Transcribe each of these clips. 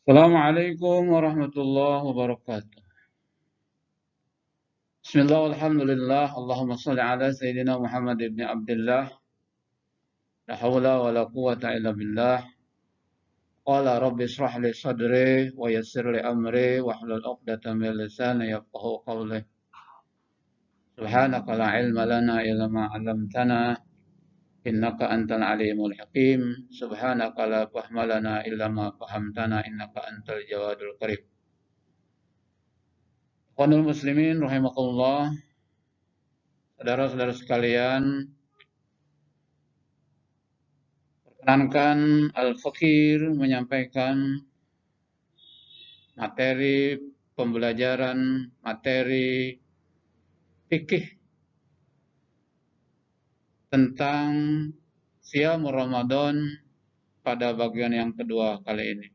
Assalamualaikum warahmatullahi wabarakatuh. Bismillah, alhamdulillah, Allahumma salli ala Sayyidina Muhammad ibn Abdullah. La hawla wa la quwata illa billah. Qala rabbi israh li sadri wa yassir li amri wa hlul uqdatan min lisani yafqahu qawli. Subhanaka la ilma lana illa ma 'allamtana innaka antal alimul hakim. Subhanaka la fahma lana illa ma fahamtana innaka antal jawadul karim. Ikhwanul muslimin rahimakumullah. Saudara-saudara sekalian, perkenankan Al-Fakir menyampaikan materi pembelajaran materi fikih tentang Siyam Ramadan pada bagian yang kedua kali ini.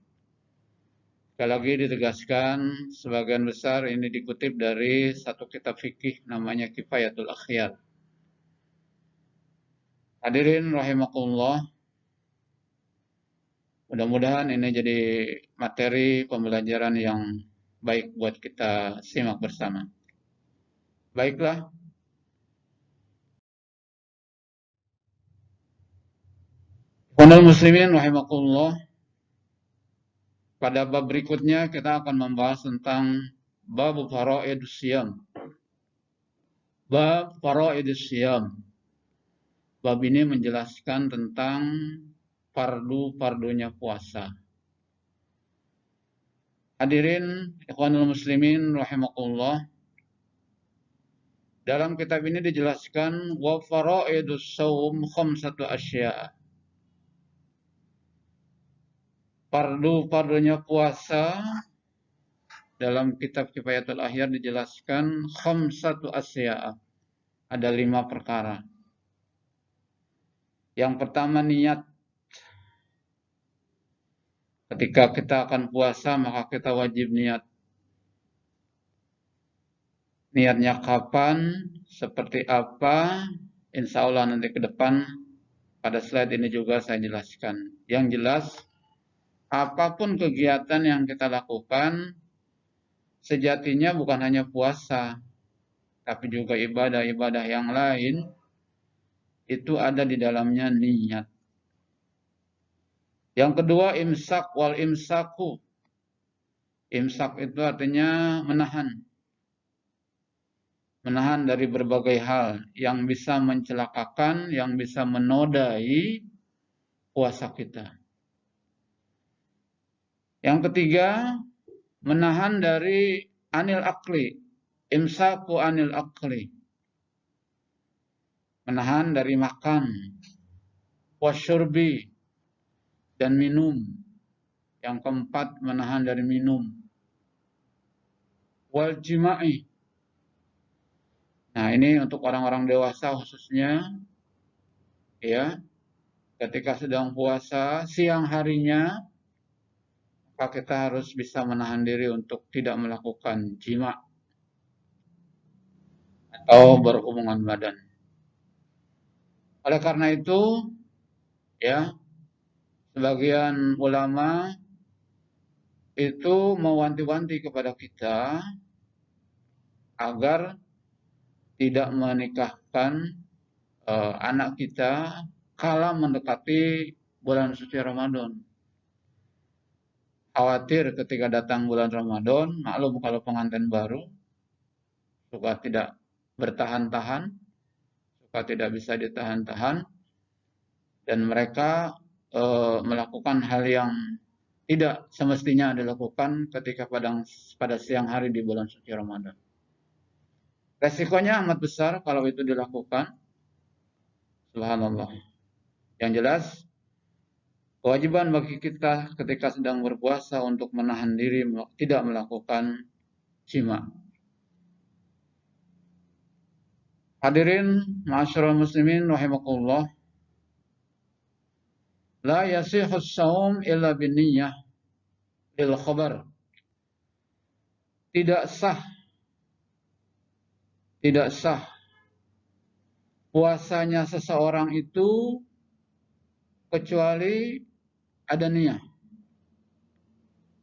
Sekali lagi ditegaskan, sebagian besar ini dikutip dari satu kitab fikih namanya Kifayatul Akhyar. Hadirin rahimakumullah, mudah-mudahan ini jadi materi pembelajaran yang baik buat kita simak bersama. Baiklah, ikhwanul muslimin rahimakumullah, pada bab berikutnya kita akan membahas tentang bab faraidus siyam. Bab faraidus siyam. Bab ini menjelaskan tentang fardu-fardunya puasa. Hadirin ikhwanul muslimin rahimakumullah, dalam kitab ini dijelaskan wa faraidus shaum khamsatu asya'. Fardu-fardunya puasa dalam kitab Kifayatul Akhyar dijelaskan khamsatu asya'. Ada 5 perkara. Yang pertama niat. Ketika kita akan puasa maka kita wajib niat. Niatnya kapan, seperti apa, insya Allah nanti ke depan pada slide ini juga saya jelaskan. Yang jelas, apapun kegiatan yang kita lakukan, sejatinya bukan hanya puasa, tapi juga ibadah-ibadah yang lain, itu ada di dalamnya niat. Yang kedua, imsak wal imsaku. Imsak itu artinya menahan. Menahan dari berbagai hal yang bisa mencelakakan, yang bisa menodai puasa kita. Yang ketiga, menahan dari anil akli. Imsaku anil akli. Menahan dari makan, wasyurbi, dan minum. Yang keempat, menahan dari minum. Wal jima'i. Nah, ini untuk orang-orang dewasa khususnya, ya, ketika sedang puasa, siang harinya, maka kita harus bisa menahan diri untuk tidak melakukan jima atau berhubungan badan. Oleh karena itu, ya, sebagian ulama itu mewanti-wanti kepada kita agar tidak menikahkan anak kita kala mendekati bulan suci Ramadan. Khawatir ketika datang bulan Ramadan, maklum kalau pengantin baru suka tidak bertahan-tahan, suka tidak bisa ditahan-tahan, dan mereka melakukan hal yang tidak semestinya dilakukan ketika pada siang hari di bulan suci Ramadan. Resikonya amat besar kalau itu dilakukan. Subhanallah. Yang jelas, kewajiban bagi kita ketika sedang berpuasa untuk menahan diri tidak melakukan jima. Hadirin ma'asyiral muslimin rahimakumullah. La yasihus shaum illa binniyah lil khabar. Tidak sah puasanya seseorang itu kecuali ada niat.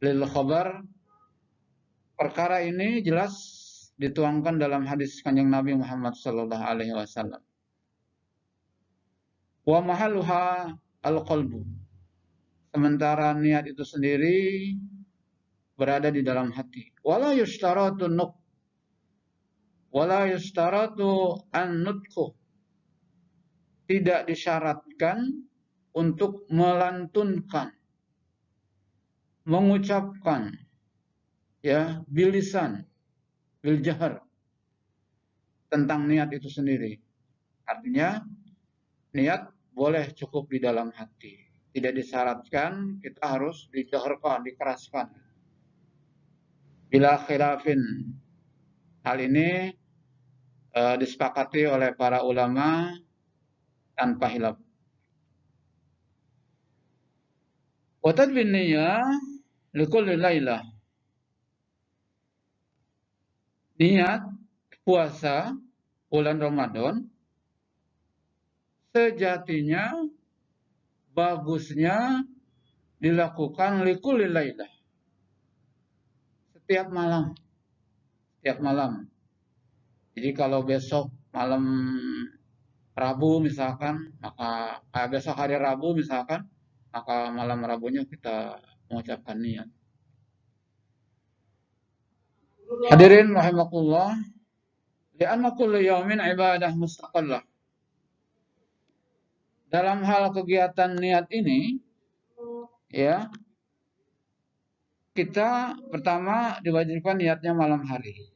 lil khabar. Perkara ini jelas dituangkan dalam hadis Kanjeng Nabi Muhammad sallallahu alaihi wasallam. Wa mahalluha al-qalbu. Sementara niat itu sendiri berada di dalam hati. Wala yustaratu an-nutqu. Tidak disyaratkan untuk melantunkan, mengucapkan, ya, bilisan, bil jahar, tentang niat itu sendiri. Artinya niat boleh cukup di dalam hati. Tidak disyaratkan kita harus dijaharkan, dikeraskan. Bila khilafin. Hal ini disepakati oleh para ulama tanpa hilaf. Wa tadbin niyyah likulli lailah. Niat puasa bulan Ramadan sejatinya bagusnya dilakukan likulli lailah. Setiap malam. Jadi kalau besok malam Rabu misalkan, maka besok hari Rabu misalkan, maka malam Rabunya kita mengucapkan niat. Hadirin rahimakumullah, li'anna kullu yaumin ibadah mustaqillah. Dalam hal kegiatan niat ini, ya, kita pertama diwajibkan niatnya malam hari.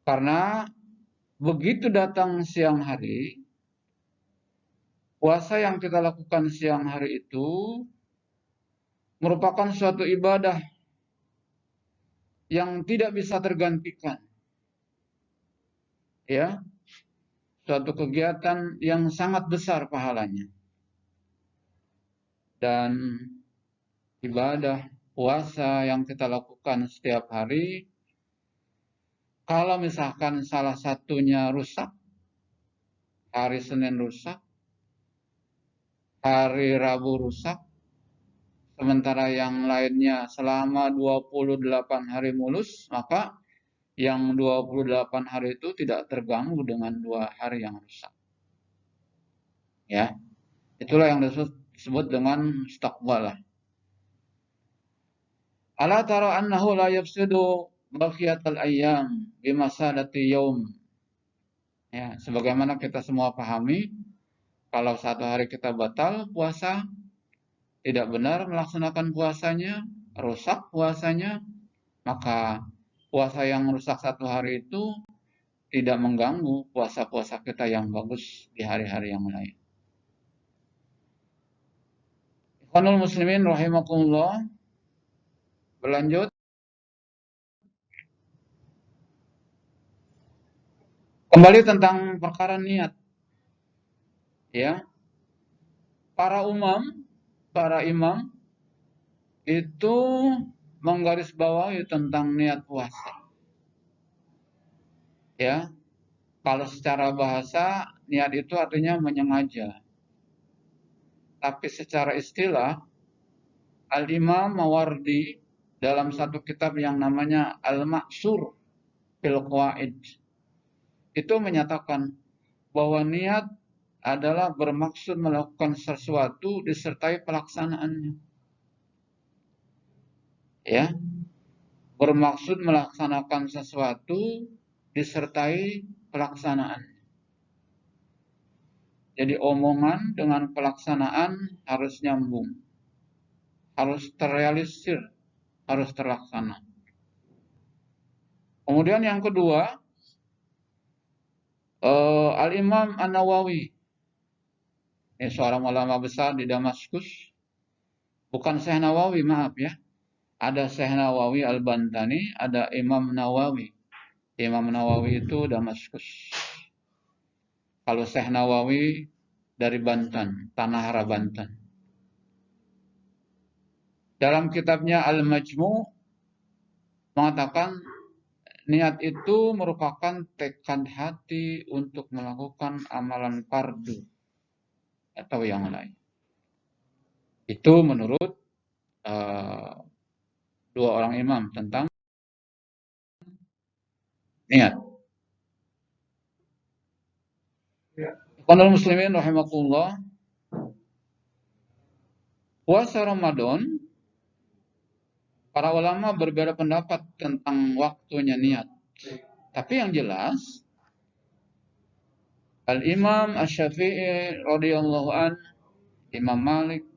Karena begitu datang siang hari, puasa yang kita lakukan siang hari itu merupakan suatu ibadah yang tidak bisa tergantikan. Ya, suatu kegiatan yang sangat besar pahalanya. Dan ibadah puasa yang kita lakukan setiap hari, kalau misalkan salah satunya rusak, hari Senin rusak, hari Rabu rusak, sementara yang lainnya selama 28 hari mulus, maka yang 28 hari itu tidak terganggu dengan 2 hari yang rusak. Ya, itulah yang disebut dengan mustaqbalah. Ala tara annahu la yafsidu baqiyatal ayyam bimasadati yaum. Ya, sebagaimana kita semua pahami, kalau satu hari kita batal puasa, tidak benar melaksanakan puasanya, rusak puasanya, maka puasa yang rusak satu hari itu tidak mengganggu puasa-puasa kita yang bagus di hari-hari yang lain. Ikhwanul muslimin rahimakumullah. Berlanjut. Kembali tentang perkara niat. Ya. Para imam itu menggarisbawahi tentang niat puasa. Ya. Kalau secara bahasa niat itu artinya menyengaja. Tapi secara istilah Al-Imam Mawardi dalam satu kitab yang namanya Al-Ma'sur fil Qawaid itu menyatakan bahwa niat adalah bermaksud melakukan sesuatu disertai pelaksanaannya. Ya. Bermaksud melaksanakan sesuatu disertai pelaksanaan. Jadi omongan dengan pelaksanaan harus nyambung. Harus terrealisir, harus terlaksana. Kemudian yang kedua, Al-Imam An-Nawawi, ini seorang ulama besar di Damaskus, bukan Syekh Nawawi, maaf ya. Ada Syekh Nawawi Al-Bantani, ada Imam Nawawi. Imam Nawawi itu Damaskus. Kalau Syekh Nawawi dari Banten, Tanah Hara Banten. Dalam kitabnya Al-Majmu' mengatakan niat itu merupakan tekad hati untuk melakukan amalan fardu atau yang lain. Itu menurut dua orang imam tentang niat. Ikhwanul muslimin rahimakumullah, puasa Ramadan, para ulama berbeda pendapat tentang waktunya niat. Tapi yang jelas, Al-Imam Asy-Syafi'i radhiyallahu an, Imam Malik,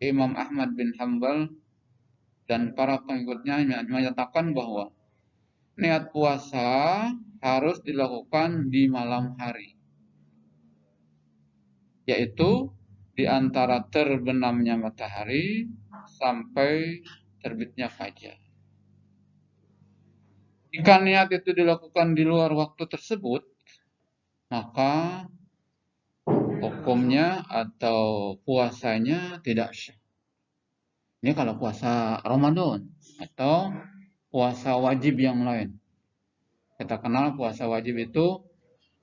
Imam Ahmad bin Hanbal, dan para pengikutnya menyatakan bahwa niat puasa harus dilakukan di malam hari, yaitu di antara terbenamnya matahari sampai terbitnya fajar. Jika niat itu dilakukan di luar waktu tersebut, maka hukumnya atau puasanya tidak sah. Ini kalau puasa Ramadan atau puasa wajib yang lain. Kita kenal puasa wajib itu,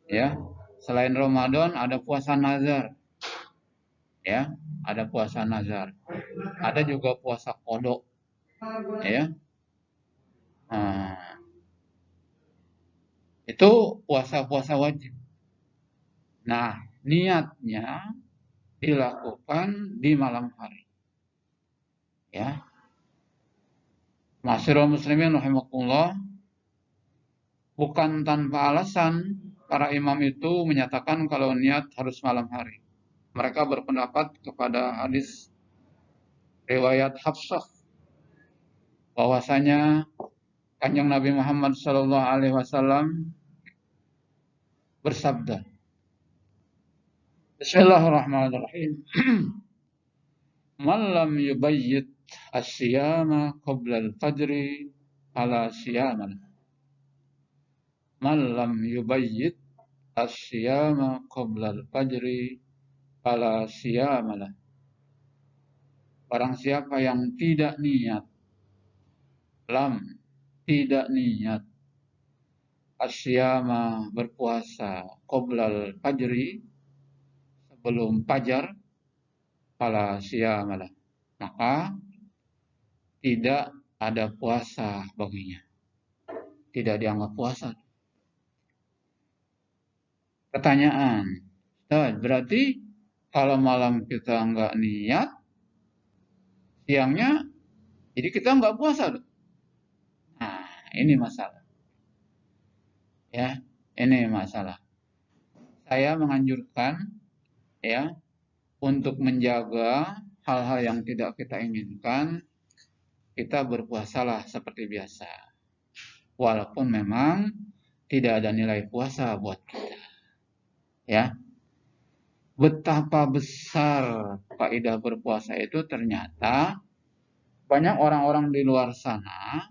ya, selain Ramadan ada puasa nazar, ya, ada puasa nazar, ada juga puasa qada, ya. Nah, itu puasa-puasa wajib. Nah, niatnya dilakukan di malam hari, ya. Ma'asyiral muslimin rahimakumullah, bukan tanpa alasan para imam itu menyatakan kalau niat harus malam hari. Mereka berpendapat kepada hadis riwayat Hafsah bahwasanya Kanjeng Nabi Muhammad SAW bersabda, Bismillahirrahmanirrahim. Man lam yubayyit as-siyama qabla al-fajri fala siyama lahu. Man lam yubayyit as-siyama qabla al-fajri fala siyama lahu. Barang siapa yang tidak niat, tidak niat, asyama berpuasa qoblal fajri, sebelum fajar, fala siyamalah, maka tidak ada puasa baginya, tidak dianggap puasa. Pertanyaan, berarti kalau malam kita nggak niat, siangnya jadi kita nggak puasa. Nah, ini masalah. Ya, ini masalah. Saya menganjurkan, ya, untuk menjaga hal-hal yang tidak kita inginkan, kita berpuasalah seperti biasa. Walaupun memang tidak ada nilai puasa buat kita. Ya. Betapa besar faedah berpuasa itu ternyata banyak orang-orang di luar sana,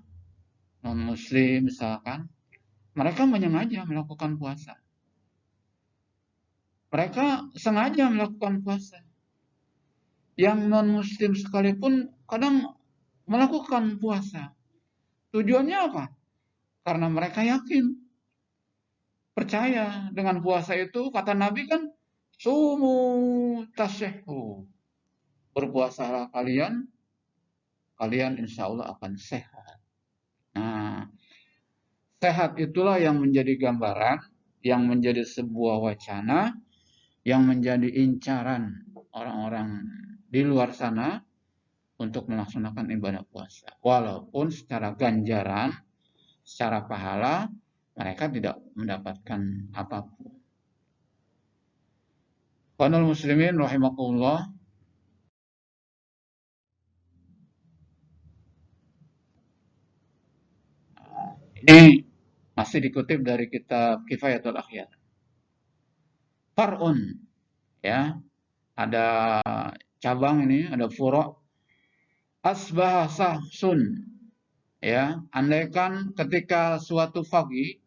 non-muslim misalkan, mereka menyengaja melakukan puasa. Mereka sengaja melakukan puasa. Yang non-muslim sekalipun kadang melakukan puasa. Tujuannya apa? Karena mereka yakin, percaya dengan puasa itu, kata Nabi kan, sumu tasihhu. Berpuasalah kalian insya Allah akan sehat. Nah, sehat itulah yang menjadi gambaran, yang menjadi sebuah wacana, yang menjadi incaran orang-orang di luar sana untuk melaksanakan ibadah puasa. Walaupun secara ganjaran, secara pahala, mereka tidak mendapatkan apapun. Qanul muslimin rahimakumullah. Ini masih dikutip dari kitab Kifayatul Akhyar. Far'un, ya, ada cabang ini, ada furu'. Asbah sahsun, ya, andaikan ketika suatu pagi,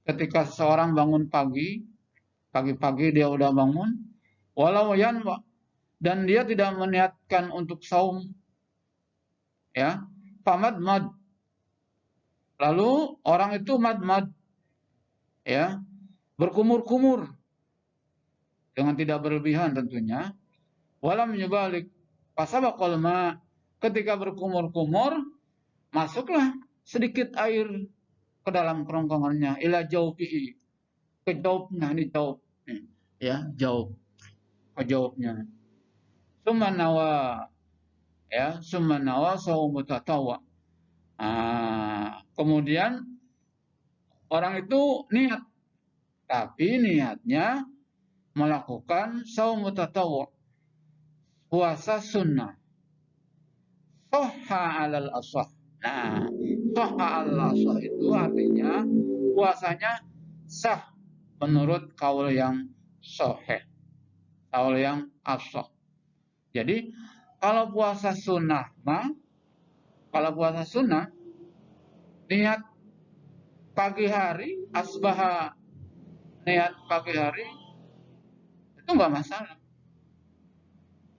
ketika seseorang bangun pagi-pagi dia udah bangun, walau yanwa, dan dia tidak meniatkan untuk saum, ya, famadmad, lalu orang itu madmad, ya, berkumur-kumur dengan tidak berlebihan tentunya, walam yubalik, fasabaqal ma, ketika berkumur-kumur masuklah sedikit air ke dalam kerongkongannya, ila jaufihi, ke jaubnya, ini jaub, ya jaub, ke jaubnya. Summa nawa, ya summa nawa saumu tatawa. Kemudian orang itu niat, tapi niatnya melakukan saumu tatawa, puasa sunnah. Soha alal asah. Nah, soha alal asah itu artinya puasanya sah menurut kaul yang sahih, kaul yang asah. Jadi kalau puasa sunnah niat pagi hari, asbaha, niat pagi hari itu nggak masalah,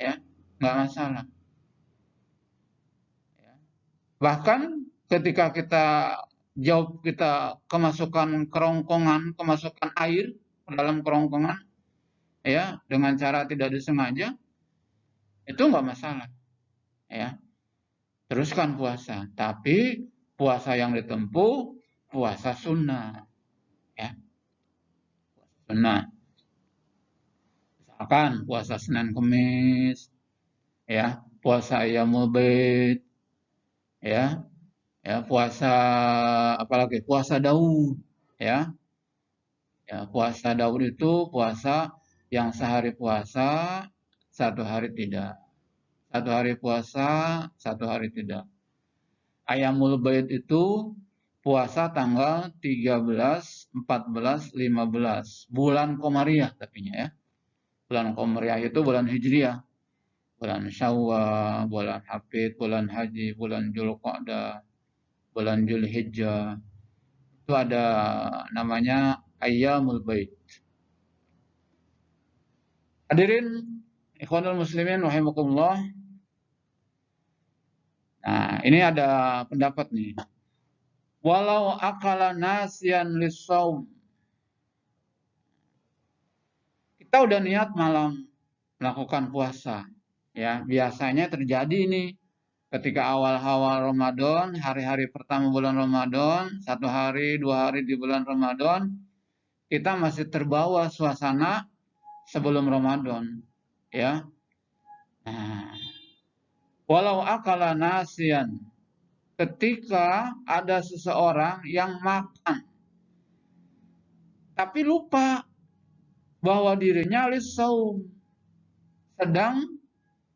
ya nggak masalah. Bahkan ketika kita jauh, kita kemasukan kerongkongan, kemasukan air ke dalam kerongkongan, ya dengan cara tidak disengaja, itu nggak masalah, ya teruskan puasa. Tapi puasa yang ditempuh puasa sunnah, ya sunnah. Misalkan puasa Senin Kemis, ya puasa Ayyamul Bid, ya puasa apalagi puasa Daud, ya puasa Daud itu puasa yang sehari puasa, satu hari tidak. Satu hari puasa, satu hari tidak. Ayyamul Bid itu puasa tanggal 13, 14, 15. Bulan Komariah tapinya, ya. Bulan Komariah itu bulan Hijriah. Bulan Syawal, bulan Hafid, bulan Haji, bulan Dzulqa'dah, bulan Dzulhijjah. Itu ada namanya Ayyamul Bid. Hadirin ikhwanul muslimin rahimakumullah. Nah, ini ada pendapat nih. Walau akala nasian lissaum. Kita udah niat malam melakukan puasa. Ya, biasanya terjadi ini ketika awal-awal Ramadan, hari-hari pertama bulan Ramadan, 1 hari, 2 hari di bulan Ramadan, kita masih terbawa suasana sebelum Ramadan, ya. Nah, walau akala nasian, ketika ada seseorang yang makan tapi lupa bahwa dirinya lissaum, sedang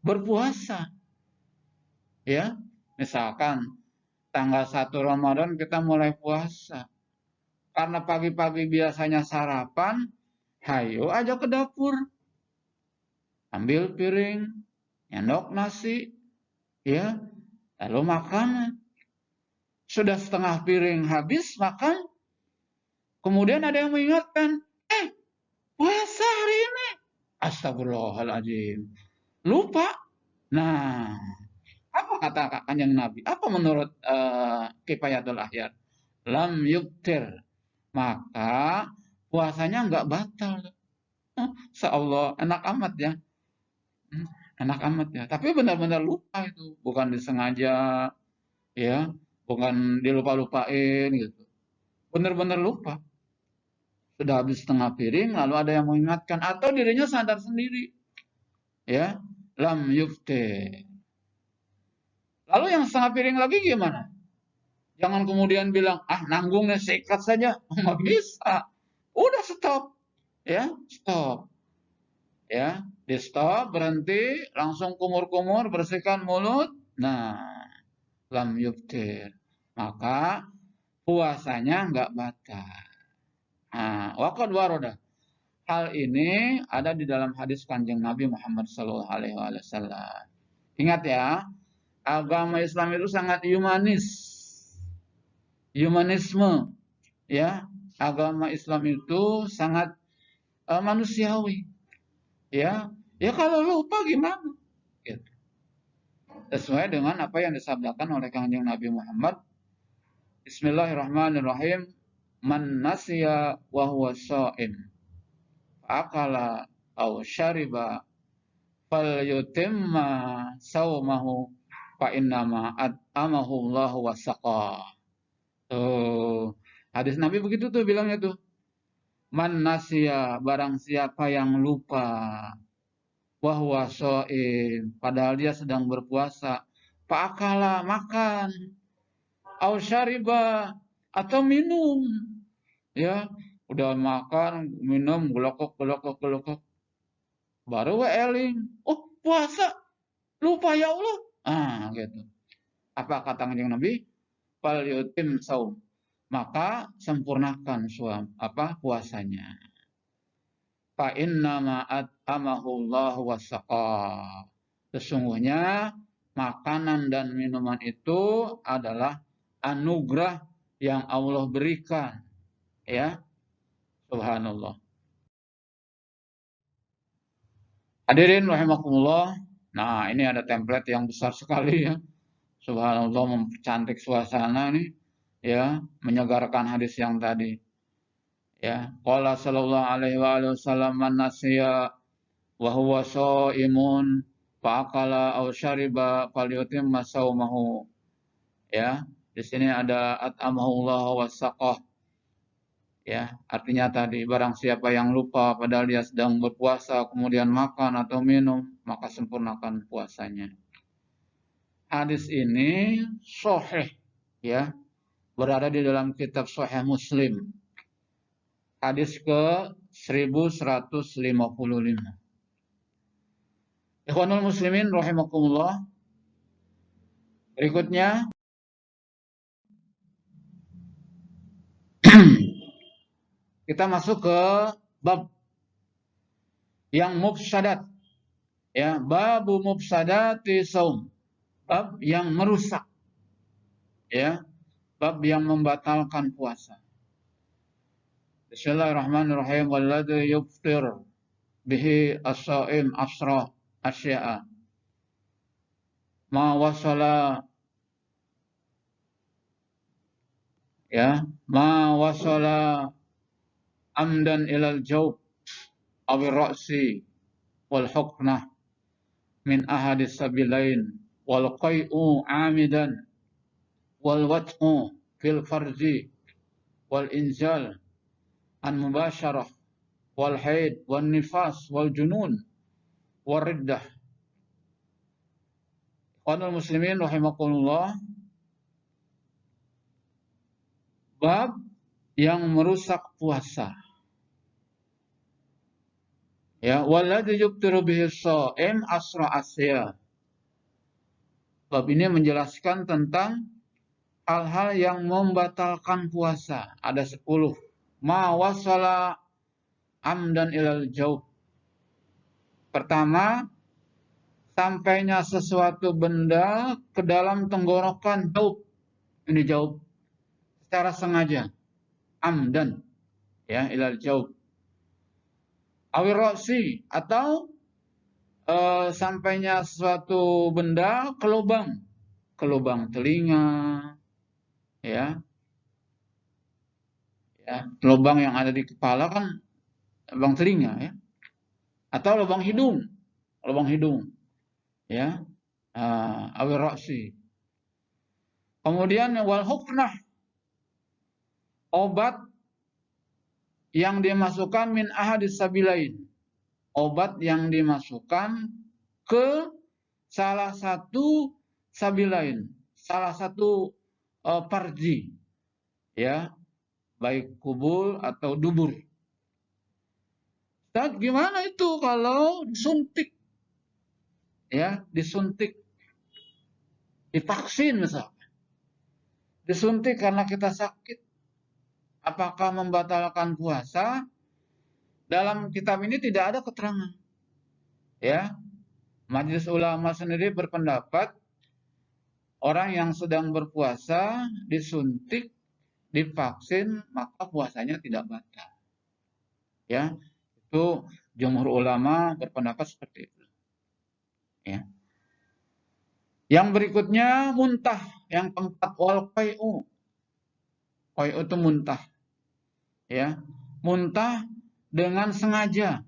berpuasa, ya. Misalkan tanggal 1 Ramadan kita mulai puasa, karena pagi-pagi biasanya sarapan, hayo aja ke dapur, ambil piring, nyendok nasi, ya lalu makan. Sudah setengah piring habis makan, kemudian ada yang mengingatkan, puasa hari ini. Astagfirullahaladzim, lupa. Nah, apa kata kanjeng Nabi? Apa menurut Kifayatul Ahyar? Lam yuktir, maka puasanya nggak batal. Seallah, enak amat ya. Enak amat ya. Tapi benar-benar lupa itu, bukan disengaja, ya, bukan dilupa-lupain gitu. Benar-benar lupa. Sudah habis setengah piring, lalu ada yang mengingatkan, atau dirinya sadar sendiri, ya, lam yuftir. Lalu yang setengah piring lagi gimana? Jangan kemudian bilang, nanggungnya sikat saja, nggak bisa. Udah stop, ya, stop, ya, di stop, berhenti, langsung kumur-kumur, bersihkan mulut. Nah, lam yuftir, maka puasanya nggak batal. Nah, waqad waroda. Hal ini ada di dalam hadis kanjeng Nabi Muhammad SAW. Ingat ya, agama Islam itu sangat humanisme, ya. Agama Islam itu sangat manusiawi, ya. Ya kalau lupa gimana? Gitu. Sesuai dengan apa yang disabdakan oleh kanjeng Nabi Muhammad. Bismillahirrahmanirrahim. Man nasiya wa huwa sha'im, akala aw syariba falyutimma saumahu fa innama at'amahu Allah wa saqa. Tuh, hadis Nabi begitu tuh bilangnya tuh. Man nasya, barang siapa yang lupa, wahwa shaim, padahal dia sedang berpuasa, fa'akala, makan, au syariba, atau minum, ya, udah makan, minum, gelokok, baru eling, oh puasa, lupa ya Allah, gitu. Apa kata Kanjeng Nabi? Fal yutim saum, maka sempurnakan puasanya. Fa innama at'amahu Allah wa saqa. Sesungguhnya makanan dan minuman itu adalah anugerah yang Allah berikan, ya. Subhanallah. Hadirin rahimakumullah. Nah, ini ada template yang besar sekali ya. Subhanallah, mempercantik suasana nih, ya, menyegarkan hadis yang tadi. Ya, qala sallallahu alaihi wasallam man nasiya wa huwa shaimun fa akala aw syariba falyutimma saumahu. Ya, di sini ada at'amahullah wa saqah. Ya, artinya tadi barang siapa yang lupa padahal dia sedang berpuasa kemudian makan atau minum, maka sempurnakan puasanya. Hadis ini sahih, ya, berada di dalam kitab Sahih Muslim. Hadis ke 1155. Ikhwanul muslimin rahimakumullah. Berikutnya kita masuk ke bab yang mufsadat. Ya, babu mufsadati saum. Bab yang merusak. Ya, bab yang membatalkan puasa. Bismillahirrahmanirrahim. Walladzi yuftir bihi as-shaim asra asya'a. Ma wasala, ya, ma wasala amdan ilal jawb awir ra'si wal huknah min ahadis sabilain wal qai'u amidan wal wat'u fil farji wal inzal an mubasyarah wal haid wal nifas wal junun wal riddah. Qanul muslimin rahimakumullah. Bab yang merusak puasa. Ya, walladzi yubtiru bihi shaim asra asya. Bab ini menjelaskan tentang hal-hal yang membatalkan puasa. Ada 10. Ma wasala amdan ilal jaub. Pertama, sampainya sesuatu benda ke dalam tenggorokan jaub. Ini jaub secara sengaja. Amdan, ya, ilal jaub. Awir roksi, atau sampainya suatu benda ke lubang telinga, ya, lubang yang ada di kepala kan lubang telinga, ya, atau lubang hidung, ya, awir roksi. Kemudian wal huknah, obat yang dimasukkan min ahadis sabilain, obat yang dimasukkan ke salah satu sabilain, salah satu parji, ya, baik kubul atau dubur. Dan gimana itu kalau disuntik, ya, disuntik, divaksin misalnya, disuntik karena kita sakit, apakah membatalkan puasa? Dalam kitab ini tidak ada keterangan, ya. Majelis ulama sendiri berpendapat orang yang sedang berpuasa disuntik, divaksin, maka puasanya tidak batal. Ya, itu jumhur ulama berpendapat seperti itu. Ya. Yang berikutnya muntah, yang keempat wal qai'u. Qai'u itu muntah. Ya, muntah dengan sengaja,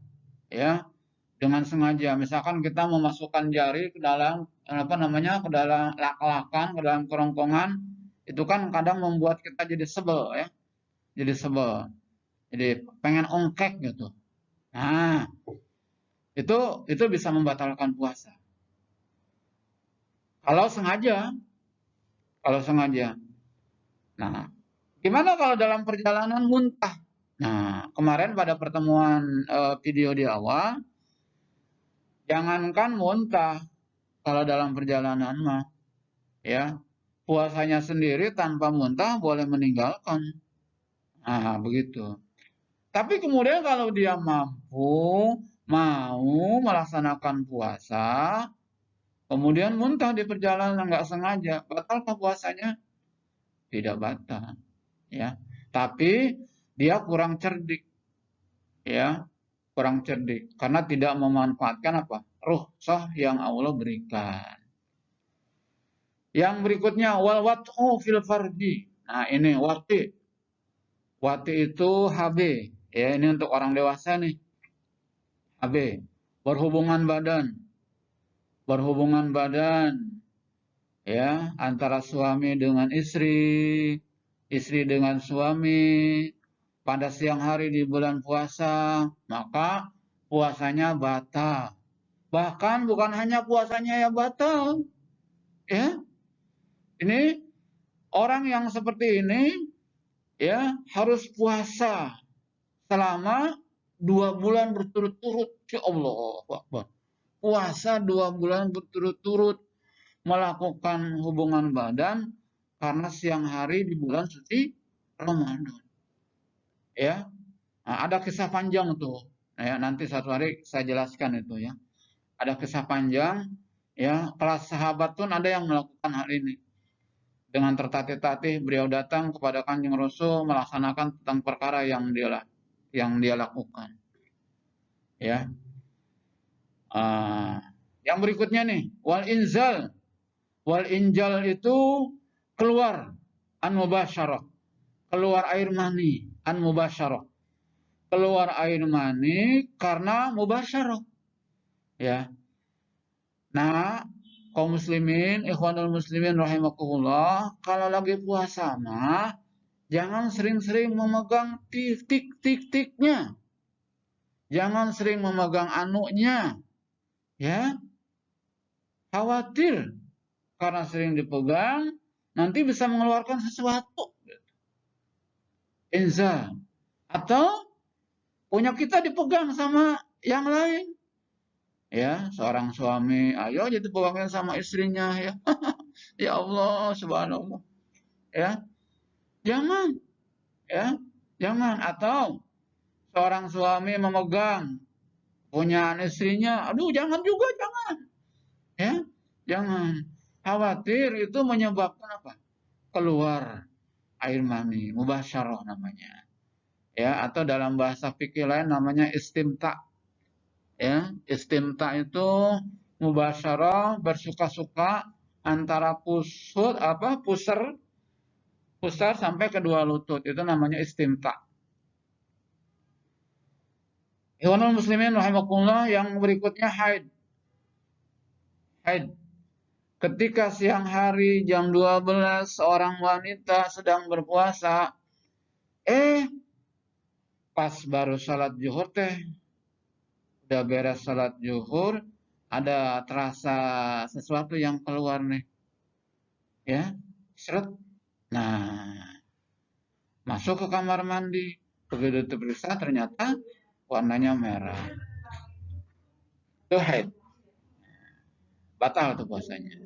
ya, dengan sengaja. Misalkan kita memasukkan jari ke dalam ke dalam lak-lakan, ke dalam kerongkongan, itu kan kadang membuat kita jadi sebel ya, jadi sebel. Jadi pengen ongkek gitu. Nah, itu bisa membatalkan puasa. Kalau sengaja, kalau sengaja. Nah, gimana kalau dalam perjalanan muntah? Nah, kemarin pada pertemuan video di awal, jangankan muntah kalau dalam perjalanan mah, ya puasanya sendiri tanpa muntah boleh meninggalkan. Nah, begitu. Tapi kemudian kalau dia mampu, mau melaksanakan puasa, kemudian muntah di perjalanan nggak sengaja, batalkah puasanya? Tidak batal, ya. Tapi dia kurang cerdik, ya, kurang cerdik karena tidak memanfaatkan apa? Rukhsah yang Allah berikan. Yang berikutnya wal wat'u fil farji. Nah, ini wati. Wati itu HB, ya ini untuk orang dewasa nih. HB, berhubungan badan. Berhubungan badan ya antara suami dengan istri, istri dengan suami pada siang hari di bulan puasa, maka puasanya batal. Bahkan bukan hanya puasanya yang batal, ya. Ini orang yang seperti ini ya harus puasa selama 2 bulan berturut-turut. Ya Allah, Akbar. Puasa 2 bulan berturut-turut melakukan hubungan badan karena siang hari di bulan suci Ramadan. Ya, nah, ada kisah panjang tuh. Nah, ya, nanti satu hari saya jelaskan itu ya. Ada kisah panjang ya, kelas sahabat pun ada yang melakukan hal ini. Dengan tertatih-tatih beliau datang kepada Kanjeng Rasul melaksanakan tentang perkara yang dia lakukan. Ya. Yang berikutnya nih, wal inzal. Wal injal itu keluar an mubasyarah. Keluar air mani an mubasyarah. Keluar air mani karena mubasyarah. Ya. Nah, kaum muslimin, ikhwanul muslimin rahimakumullah, kalau lagi puasa mah jangan sering-sering memegang tik-tik-tik-tiknya. Jangan sering memegang anunya. Ya. Khawatir karena sering dipegang nanti bisa mengeluarkan sesuatu. Inza. Atau punya kita dipegang sama yang lain. Ya, seorang suami, ayo jadi pegangin sama istrinya ya. Ya Allah, subhanallah. Ya, jangan. Ya, jangan. Atau seorang suami memegang punya istrinya, aduh jangan juga, jangan. Ya, jangan. Khawatir itu menyebabkan apa? Keluar air mani, mubasyarah namanya. Ya, atau dalam bahasa fikih lain namanya istimta. Ya, istimta itu mubasyarah bersuka-suka antara pusar sampai kedua lutut. Itu namanya istimta. Ikhwanul muslimin rahimakumullah, yang berikutnya haid. Haid. Ketika siang hari jam 12 seorang wanita sedang berpuasa, pas baru salat zuhur teh, udah beres salat zuhur, ada terasa sesuatu yang keluar nih. Ya, seret. Nah, masuk ke kamar mandi. Begitu diperiksa ternyata warnanya merah. Itu haid. Batal tuh puasanya.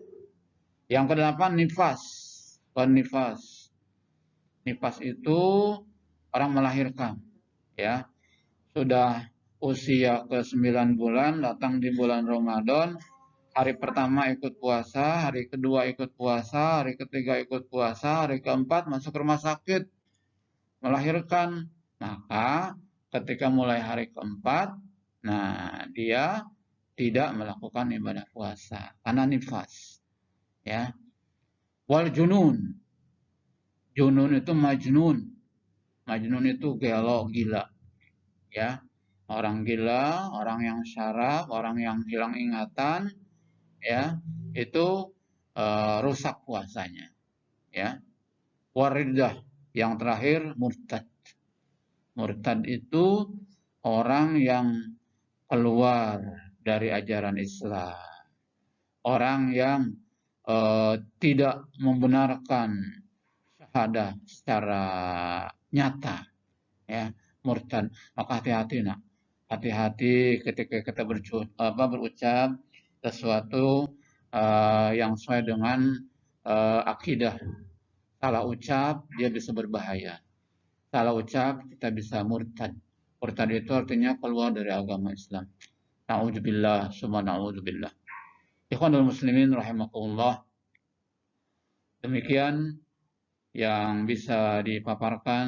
Yang kedelapan nifas. Nifas. Nifas itu orang melahirkan. Ya, sudah usia ke-9 bulan, datang di bulan Ramadan. Hari pertama ikut puasa, hari kedua ikut puasa, hari ketiga ikut puasa, hari keempat masuk rumah sakit melahirkan. Maka ketika mulai hari keempat, nah dia tidak melakukan ibadah puasa karena nifas. Ya. Wal junun. Junun itu majnun. Majnun itu gelo, gila. Ya. orang gila, orang yang syaraf, orang yang hilang ingatan, ya, itu rusak puasanya, ya. Waridah, yang terakhir murtad. Murtad itu orang yang keluar dari ajaran Islam, orang yang tidak membenarkan syahadah secara nyata, ya, murtad. Maka hati-hati nak, hati-hati ketika kita berucap sesuatu yang sesuai dengan akidah. Salah ucap dia bisa berbahaya. Salah ucap kita bisa murtad. Murtad itu artinya keluar dari agama Islam. Na'udzubillah, summa na'udzubillah. Ikhwanul muslimin rahimakumullah. Demikian yang bisa dipaparkan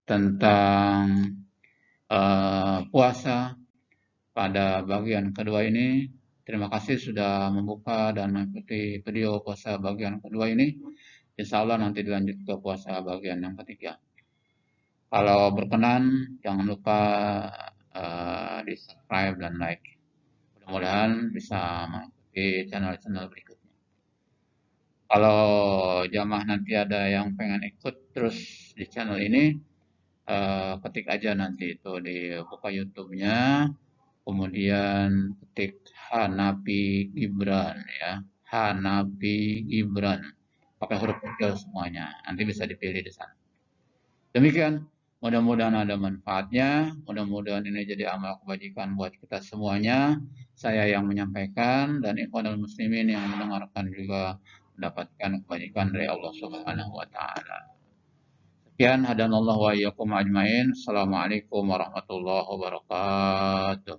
tentang puasa pada bagian kedua ini. Terima kasih sudah membuka dan mengikuti video puasa bagian kedua ini. Insya Allah nanti dilanjut ke puasa bagian yang ketiga. Kalau berkenan, jangan lupa di subscribe dan like. Mudah-mudahan bisa mengikuti channel-channel berikutnya. Kalau jamaah nanti ada yang pengen ikut terus di channel ini, ketik aja nanti itu dibuka YouTube-nya, kemudian ketik Hanafi Gibran, ya, Hanafi Gibran, pakai huruf kecil semuanya, nanti bisa dipilih di sana. Demikian, mudah-mudahan ada manfaatnya, mudah-mudahan ini jadi amal kebajikan buat kita semuanya. Saya yang menyampaikan dan ikhwanul muslimin yang mendengarkan juga mendapatkan kebajikan dari Allah Subhanahu wa taala. Sekian, hadanallahu wa iyyakum ajmain. Assalamualaikum warahmatullahi wabarakatuh.